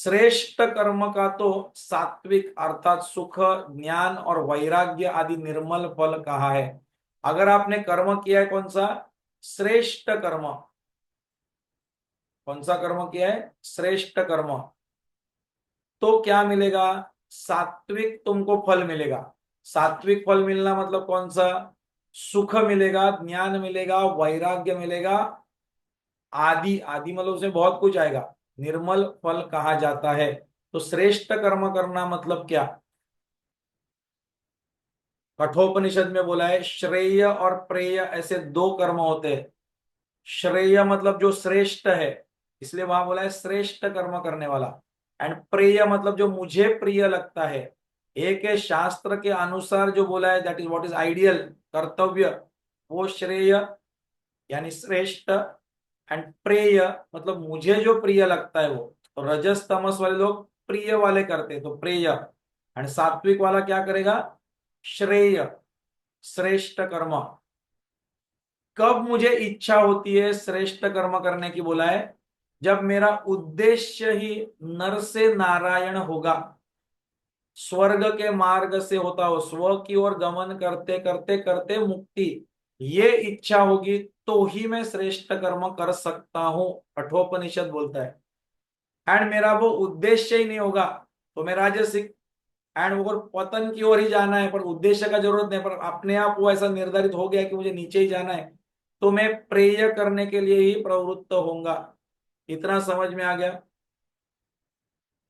श्रेष्ठ कर्म का तो सात्विक अर्थात सुख, ज्ञान और वैराग्य आदि निर्मल फल कहा है। अगर आपने कर्म किया है कौन सा? श्रेष्ठ कर्म। कौन सा कर्म किया है? श्रेष्ठ कर्म। तो क्या मिलेगा? सात्विक तुमको फल मिलेगा। सात्विक फल मिलना मतलब कौन सा? सुख मिलेगा, ज्ञान मिलेगा, वैराग्य मिलेगा, आदि आदि मतलब उसमें बहुत कुछ आएगा, निर्मल फल कहा जाता है। तो श्रेष्ठ कर्म करना मतलब क्या? कठोपनिषद में बोला है श्रेय और प्रेय ऐसे दो कर्म होते हैं। श्रेय मतलब जो श्रेष्ठ है, इसलिए वहां बोला है श्रेष्ठ कर्म करने वाला। एंड प्रेय मतलब जो मुझे प्रिय लगता है। एक है शास्त्र के अनुसार जो बोला है, that is what is ideal कर्तव्य, वो श्रेय यानी श्रेष्ठ। एंड प्रेय मतलब मुझे जो प्रिय लगता है वो। तो रजस तमस वाले लोग प्रिय वाले करते हैं, तो प्रेय। एंड सात्विक वाला क्या करेगा? श्रेय, श्रेष्ठ कर्म। कब मुझे इच्छा होती है श्रेष्ठ कर्म करने की बोला है? जब मेरा उद्देश्य ही नर से नारायण होगा, स्वर्ग के मार्ग से होता हो, स्व की ओर गमन करते करते करते मुक्ति, ये इच्छा होगी तो ही मैं श्रेष्ठ कर्म कर सकता हूं, कठोपनिषद बोलता है। एंड मेरा वो उद्देश्य ही नहीं होगा तो मैं राजसिक, एंड वो पतन की ओर ही जाना है, पर उद्देश्य का जरूरत नहीं, पर अपने आप वो ऐसा निर्धारित हो गया कि मुझे नीचे ही जाना है, तो मैं प्रेय करने के लिए ही प्रवृत्त होऊंगा। इतना समझ में आ गया?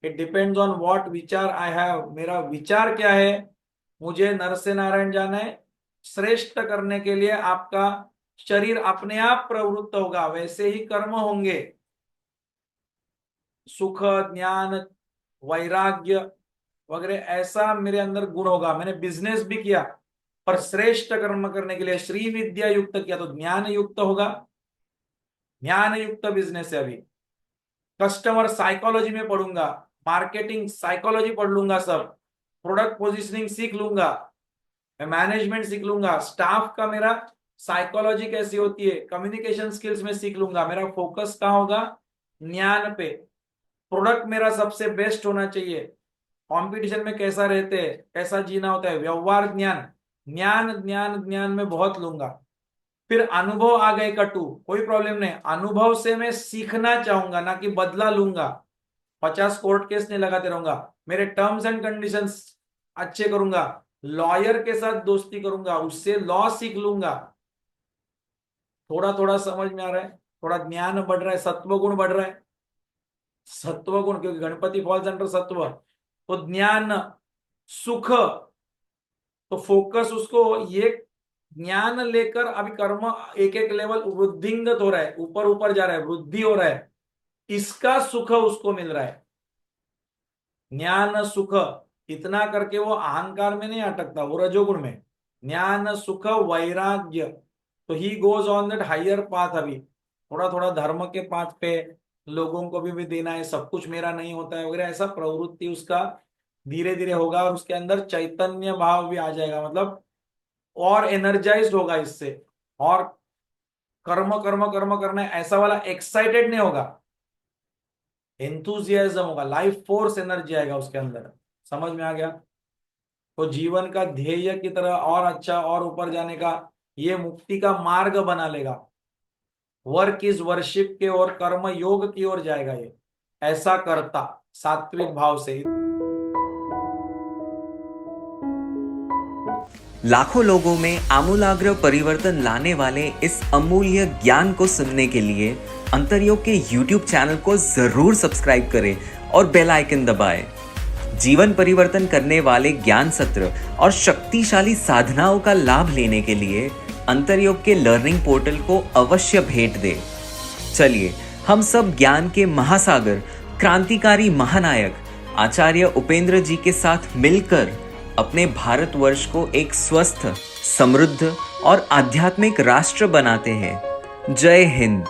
इट डिपेंड्स ऑन व्हाट विचार आई हैव। मेरा विचार क्या है? मुझे नर से नारायण जाना है, श्रेष्ठ करने के लिए आपका शरीर अपने आप प्रवृत्त होगा, वैसे ही कर्म होंगे। सुख, ज्ञान, वैराग्य वगैरह ऐसा मेरे अंदर गुण होगा। मैंने बिजनेस भी किया पर श्रेष्ठ कर्म करने के लिए श्री विद्या युक्त किया, तो ज्ञान युक्त होगा, ज्ञान युक्त बिजनेस है। अभी कस्टमर साइकोलॉजी में पढ़ूंगा, मार्केटिंग साइकोलॉजी पढ़ लूंगा, सब प्रोडक्ट पोजिशनिंग सीख लूंगा, मैं मैनेजमेंट सीख लूंगा, स्टाफ का मेरा साइकोलॉजी कैसी होती है, कम्युनिकेशन स्किल्स में सीख लूंगा। मेरा फोकस कहाँ होगा? ज्ञान पे। प्रोडक्ट मेरा सबसे बेस्ट होना चाहिए, कंपटीशन में कैसा रहते हैं, कैसा जीना होता है, व्यवहार ज्ञान, ज्ञान ज्ञान ज्ञान में बहुत लूंगा। फिर अनुभव आ गए कटु, कोई प्रॉब्लम नहीं, अनुभव से मैं सीखना चाहूंगा ना कि बदला लूंगा। 50 कोर्ट केस नहीं लगाते रहूंगा, मेरे टर्म्स एंड कंडीशंस अच्छे करूंगा, लॉयर के साथ दोस्ती करूंगा, उससे लॉ सीख लूंगा। थोड़ा थोड़ा समझ में आ रहा है? थोड़ा ज्ञान बढ़ रहा है, सत्व गुण बढ़ रहा है। सत्व गुण, क्योंकि गणपति फॉल्स अंडर सत्व। तो ज्ञान, सुख, तो फोकस उसको ये ज्ञान लेकर अभी कर्म एक एक लेवल वृद्धिंगत हो रहा है, ऊपर ऊपर जा रहा है, वृद्धि हो रहा है, इसका सुख उसको मिल रहा है। ज्ञान सुख इतना करके वो अहंकार में नहीं अटकता, वो रजोगुण में। ज्ञान सुख वैराग्य, तो he goes on that higher path. अभी थोड़ा थोड़ा धर्म के पाथ पे लोगों को भी देना है, सब कुछ मेरा नहीं होता है वगैरह, ऐसा प्रवृत्ति उसका धीरे धीरे होगा, और उसके अंदर चैतन्य भाव भी आ जाएगा, मतलब और एनर्जाइज्ड होगा इससे। और कर्म कर्म कर्म करना ऐसा वाला एक्साइटेड नहीं होगा, एंथुजियाज्म होगा, लाइफ फोर्स एनर्जी आएगा उसके अंदर। समझ में आ गया? तो जीवन का ध्येय की तरह और अच्छा और ऊपर जाने का ये मुक्ति का मार्ग बना लेगा। वर्क इज वर्शिप के और कर्म योग की ओर जाएगा ये, ऐसा करता सात्विक भाव से। लाखों लोगों में आमूलाग्र परिवर्तन लाने वाले इस अमूल्य ज्ञान को सुनने के लिए अंतरयोग के YouTube चैनल को जरूर सब्सक्राइब करें और बेल आइकन दबाएं। जीवन परिवर्तन करने वाले ज्ञान सत्र और शक्तिशाली साधनाओं का लाभ लेने के लिए अंतरयोग के लर्निंग पोर्टल को अवश्य भेंट दें। चलिए हम सब ज्ञान के महासागर, क्रांतिकारी महानायक आचार्य उपेंद्र जी के साथ मिलकर अपने भारतवर्ष को एक स्वस्थ, समृद्ध और आध्यात्मिक राष्ट्र बनाते हैं। जय हिंद।